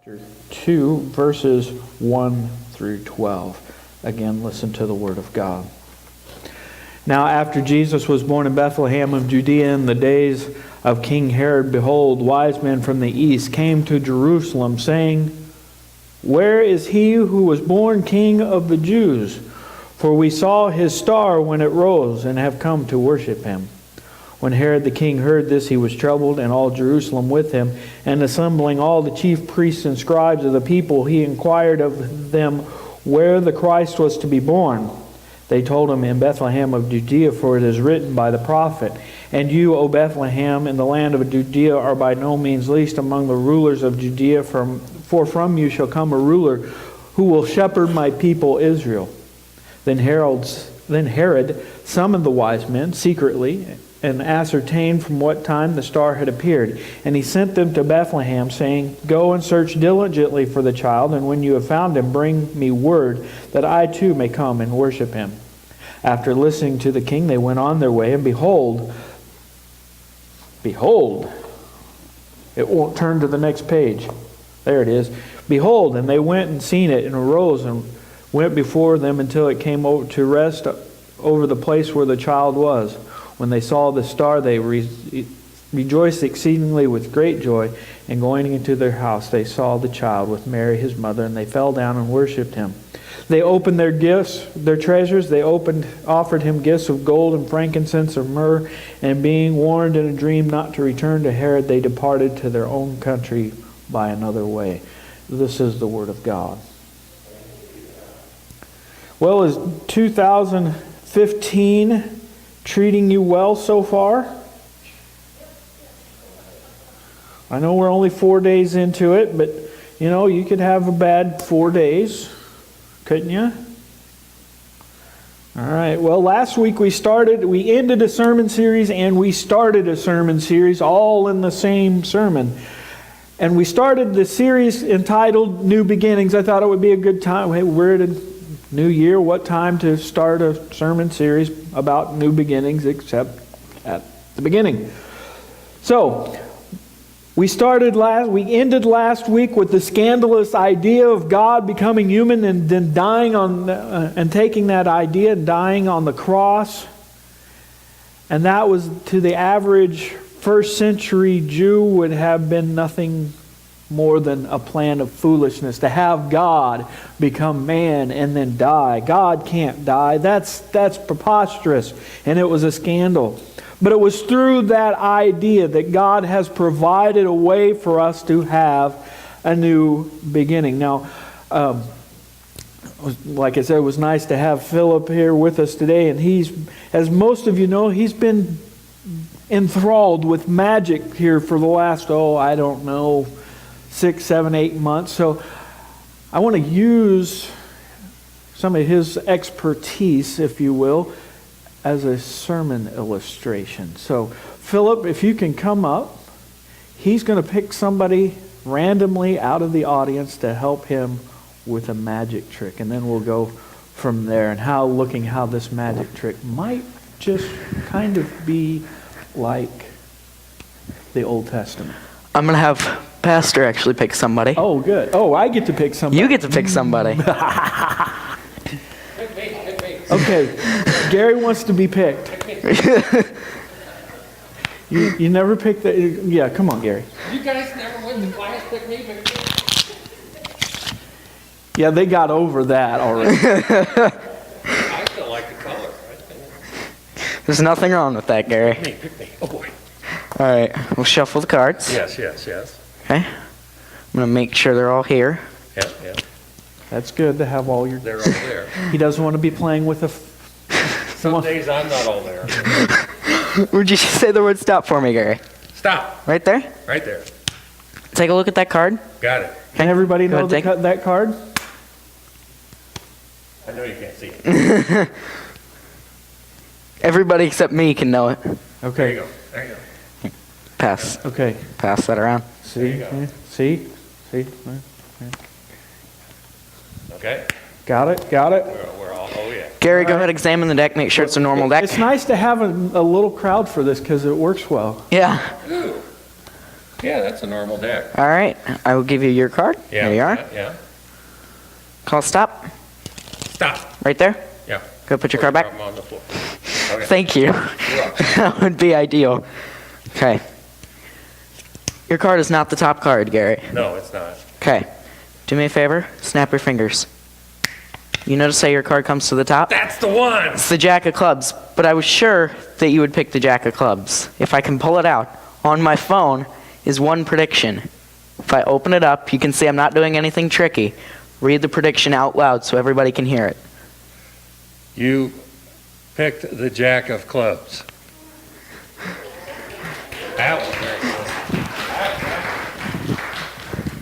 Chapter 2, verses 1 through 12. Again, listen to the word of God. Now, after Jesus was born in Bethlehem of Judea in the days of King Herod, behold, wise men from the east came to Jerusalem, saying, "Where is he who was born King of the Jews? For we saw his star when it rose, and have come to worship him." When Herod the king heard this, he was troubled, and all Jerusalem with him. And assembling all the chief priests and scribes of the people, he inquired of them where the Christ was to be born. They told him, "In Bethlehem of Judea, for it is written by the prophet, And you, O Bethlehem, in the land of Judea, are by no means least among the rulers of Judea, for from you shall come a ruler who will shepherd my people Israel." Then Herod summoned the wise men secretly, and ascertained from what time the star had appeared. And he sent them to Bethlehem, saying, "Go and search diligently for the child, and when you have found him, bring me word, that I too may come and worship him." After listening to the king, they went on their way, and behold, it won't turn to the next page. There it is. Behold, and they went and seen it, and arose, and went before them until it came over to rest over the place where the child was. When they saw the star, they rejoiced exceedingly with great joy. And going into their house, they saw the child with Mary his mother, and they fell down and worshipped him. They opened their gifts, their treasures. They offered him gifts of gold and frankincense and myrrh. And being warned in a dream not to return to Herod, they departed to their own country by another way. This is the word of God. Well, is 2015 treating you well so far? I know we're only 4 days into it, but you could have a bad 4 days, couldn't you? All right. Well, last week we ended a sermon series and we started a sermon series all in the same sermon. And we started the series entitled New Beginnings. I thought it would be a good time. Hey, we're at a new year. What time to start a sermon series about new beginnings except at the beginning? So, we ended last week with the scandalous idea of God becoming human and then dying and taking that idea and dying on the cross. And that was, to the average first century Jew, would have been nothing more than a plan of foolishness to have God become man and then die. God can't die. That's preposterous, and it was a scandal. But it was through that idea that God has provided a way for us to have a new beginning. Now, like I said, it was nice to have Philip here with us today, and as most of you know, he's been enthralled with magic here for the last, 6, 7, 8 months. So I want to use some of his expertise, if you will, as a sermon illustration. So Philip, if you can come up, he's going to pick somebody randomly out of the audience to help him with a magic trick. And then we'll go from there, and how this magic trick might just kind of be like the Old Testament. I'm going to have Pastor actually pick somebody. Oh, good. Oh, I get to pick somebody. You get to pick somebody. Pick me. Okay, Gary wants to be picked. You never picked that. Yeah, come on, Gary. You guys never went to class, pick me. Yeah, they got over that already. I still like the color. There's nothing wrong with that, Gary. Pick me. Oh, boy. All right, we'll shuffle the cards. Yes. Okay. I'm going to make sure they're all here. Yeah. That's good to have all your... They're all there. He doesn't want to be playing with a... Some days I'm not all there. Would you say the word stop for me, Gary? Stop. Right there? Right there. Take a look at that card. Got it. Can everybody know that card? I know you can't see it. Everybody except me can know it. Okay. There you go. Pass. Okay. Pass that around. See? Okay. Got it? We're all, oh yeah. Gary, go ahead, examine the deck, make sure it's a normal deck. It's nice to have a little crowd for this because it works well. Yeah. Ooh. Yeah, that's a normal deck. All right, I will give you your card. Yeah. There you are. Yeah. Call stop. Stop. Right there. Yeah. Go put your card back. Drop 'em on the floor. Okay. Thank you. You're welcome. That would be ideal. Okay. Your card is not the top card, Gary. No, it's not. Okay. Do me a favor. Snap your fingers. You notice how your card comes to the top? That's the one. It's the Jack of Clubs, but I was sure that you would pick the Jack of Clubs. If I can pull it out, on my phone is one prediction. If I open it up, you can see I'm not doing anything tricky. Read the prediction out loud so everybody can hear it. You picked the Jack of Clubs. That was very good.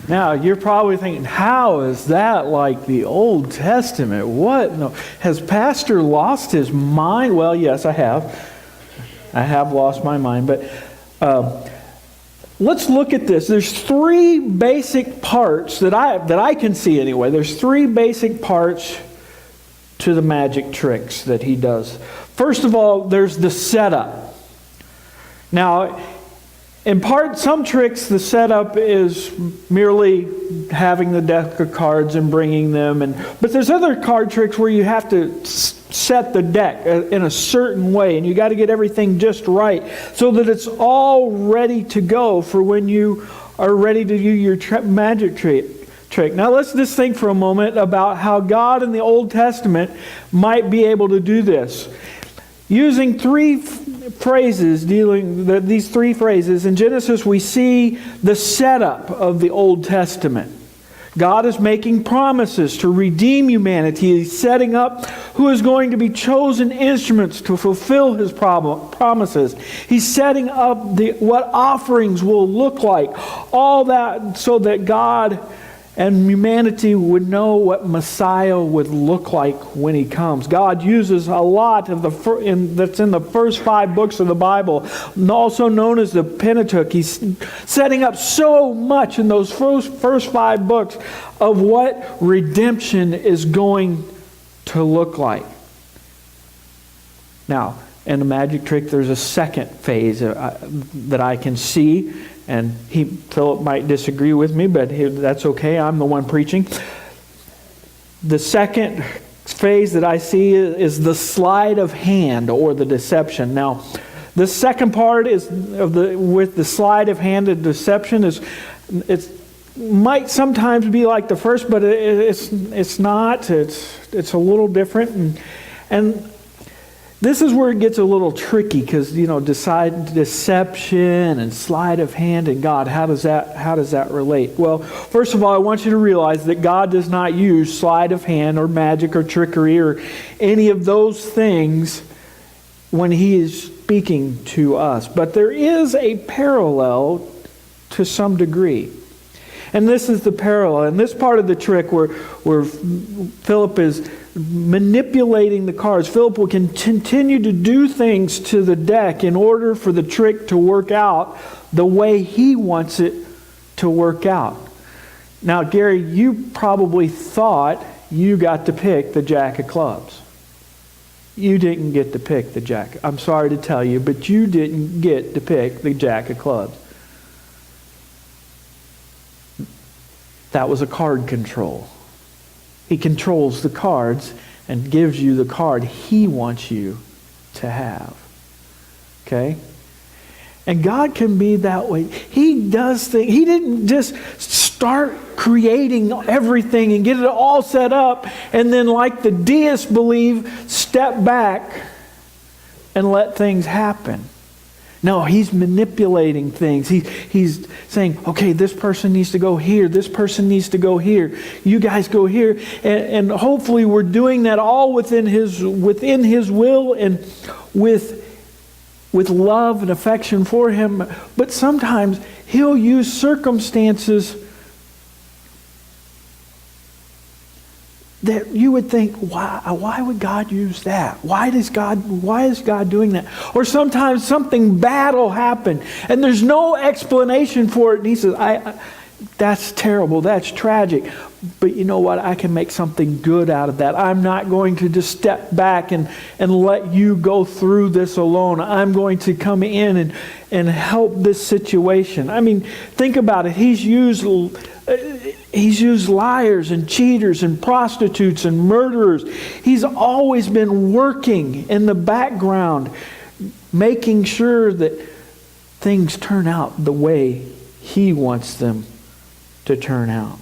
Now, you're probably thinking, how is that like the Old Testament? What? No. Has Pastor lost his mind? Well, yes, I have. I have lost my mind. But let's look at this. There's three basic parts that I can see anyway. There's three basic parts to the magic tricks that he does. First of all, there's the setup. Now, in part, some tricks, the setup is merely having the deck of cards and bringing them. But there's other card tricks where you have to set the deck in a certain way, and you got to get everything just right so that it's all ready to go for when you are ready to do your magic trick. Now let's just think for a moment about how God in the Old Testament might be able to do this. Using these three phrases, in Genesis we see the setup of the Old Testament. God is making promises to redeem humanity. He's setting up who is going to be chosen instruments to fulfill His promises. He's setting up what offerings will look like. All that so that God and humanity would know what Messiah would look like when He comes. God uses a lot of that's in the first 5 books of the Bible, also known as the Pentateuch. He's setting up so much in those first 5 books of what redemption is going to look like. Now, in the magic trick, there's a second phase that I can see. And Philip might disagree with me, but that's okay. I'm the one preaching. The second phase that I see is the sleight of hand or the deception. Now, the second part with the sleight of hand and deception it might sometimes be like the first, but it's not. It's a little different, and this is where it gets a little tricky because, deception and sleight of hand and God, how does that relate? Well, first of all, I want you to realize that God does not use sleight of hand or magic or trickery or any of those things when He is speaking to us. But there is a parallel to some degree. And this is the parallel. And this part of the trick where Philip is manipulating the cards. Philip will continue to do things to the deck in order for the trick to work out the way he wants it to work out. Now, Gary, you probably thought you got to pick the Jack of Clubs. You didn't get to pick the Jack. I'm sorry to tell you, but you didn't get to pick the Jack of Clubs. That was a card control. He controls the cards and gives you the card He wants you to have. Okay? And God can be that way. He does things. He didn't just start creating everything and get it all set up and then, like the deists believe, step back and let things happen. No, He's manipulating things. He's saying, okay, this person needs to go here. This person needs to go here. You guys go here. And hopefully we're doing that all within His will and with love and affection for Him. But sometimes He'll use circumstances that you would think, why would God use that? Why is God doing that? Or sometimes something bad will happen and there's no explanation for it. And He says, That's terrible. That's tragic. But you know what? I can make something good out of that. I'm not going to just step back and let you go through this alone. I'm going to come in and help this situation. I mean, think about it. He's used liars and cheaters and prostitutes and murderers. He's always been working in the background, making sure that things turn out the way he wants them to turn out.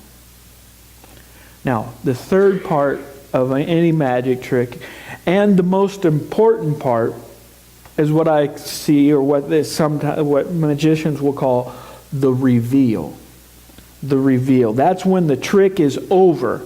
Now, the third part of any magic trick, and the most important part, is what I see, or what magicians will call the reveal. The reveal. That's when the trick is over,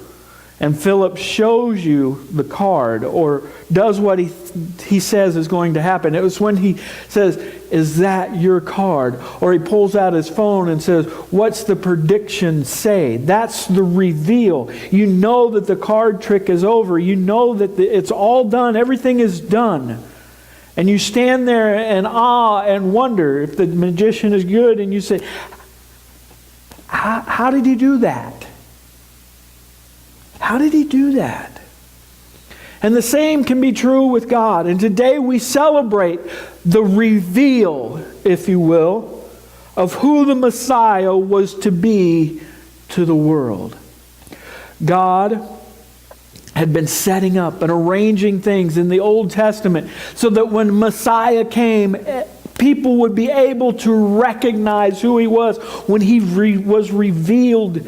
and Philip shows you the card, or does what he says is going to happen. It was when he says, "Is that your card?" Or he pulls out his phone and says, "What's the prediction say?" That's the reveal. You know that the card trick is over. You know that it's all done. Everything is done. And you stand there in awe and wonder if the magician is good, and you say, how did he do that? How did he do that? And the same can be true with God. And today we celebrate the reveal, if you will, of who the Messiah was to be to the world. God had been setting up and arranging things in the Old Testament so that when Messiah came, people would be able to recognize who he was when he was revealed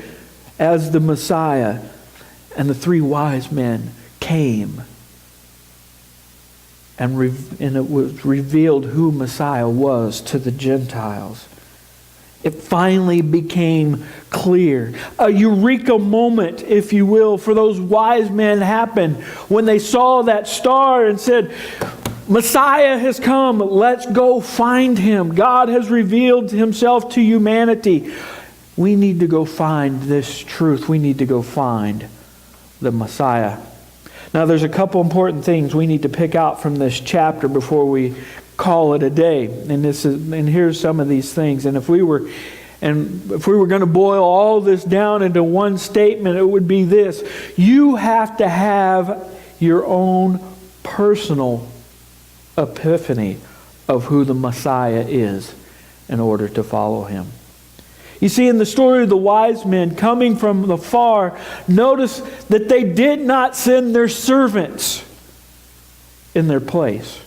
as the Messiah. And the three wise men came, and it was revealed who Messiah was to the Gentiles. It finally became clear. A eureka moment, if you will, for those wise men happened when they saw that star and said, "Messiah has come. Let's go find him. God has revealed himself to humanity. We need to go find this truth. We need to go find the Messiah." Now, there's a couple important things we need to pick out from this chapter before we call it a day. And here's some of these things. And if we were going to boil all this down into one statement, it would be this: you have to have your own personal epiphany of who the Messiah is in order to follow him. You see, in the story of the wise men coming from the far, notice that they did not send their servants in their place.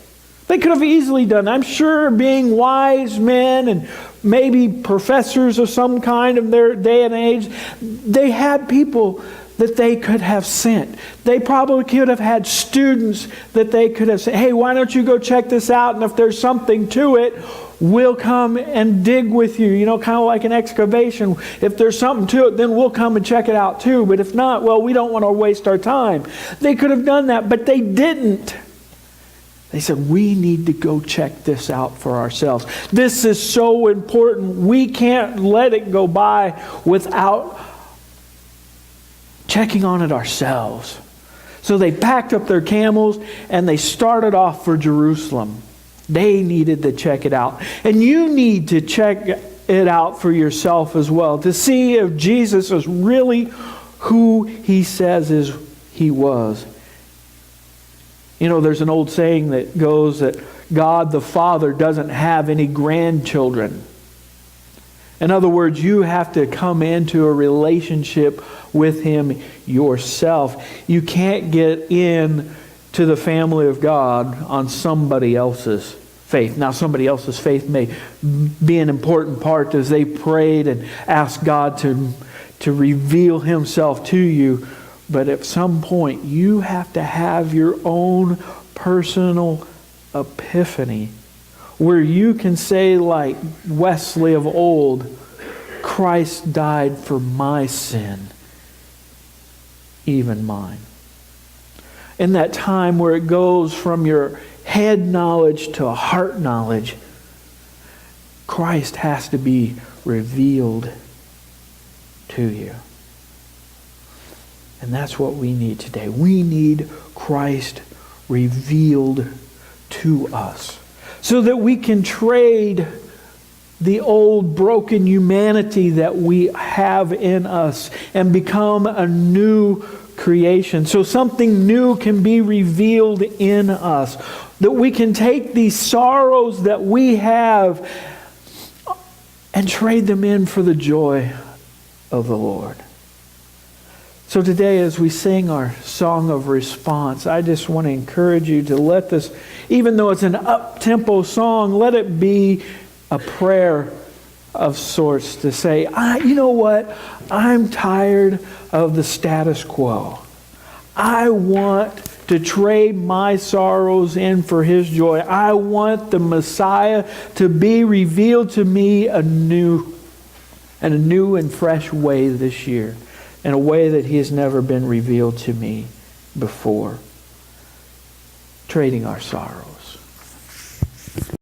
They could have easily done. I'm sure, being wise men and maybe professors of some kind of their day and age, they had people that they could have sent. They probably could have had students that they could have said, "Hey, why don't you go check this out? And if there's something to it, we'll come and dig with you." You know, kind of like an excavation. If there's something to it, then we'll come and check it out too. But if not, well, we don't want to waste our time. They could have done that, but they didn't. They said, "We need to go check this out for ourselves. This is so important. We can't let it go by without checking on it ourselves." So they packed up their camels and they started off for Jerusalem. They needed to check it out. And you need to check it out for yourself as well, to see if Jesus is really who he says he was. You know, there's an old saying that goes that God the Father doesn't have any grandchildren. In other words, you have to come into a relationship with him yourself. You can't get in to the family of God on somebody else's faith. Now, somebody else's faith may be an important part as they prayed and asked God to reveal himself to you. But at some point, you have to have your own personal epiphany where you can say, like Wesley of old, "Christ died for my sin, even mine." In that time where it goes from your head knowledge to a heart knowledge, Christ has to be revealed to you. And that's what we need today. We need Christ revealed to us so that we can trade the old broken humanity that we have in us and become a new creation. So something new can be revealed in us. That we can take these sorrows that we have and trade them in for the joy of the Lord. So today, as we sing our song of response, I just want to encourage you to let this, even though it's an up-tempo song, let it be a prayer of sorts to say, you know what? I'm tired of the status quo. I want to trade my sorrows in for His joy. I want the Messiah to be revealed to me in a new and fresh way this year, in a way that He has never been revealed to me before. Trading our sorrows.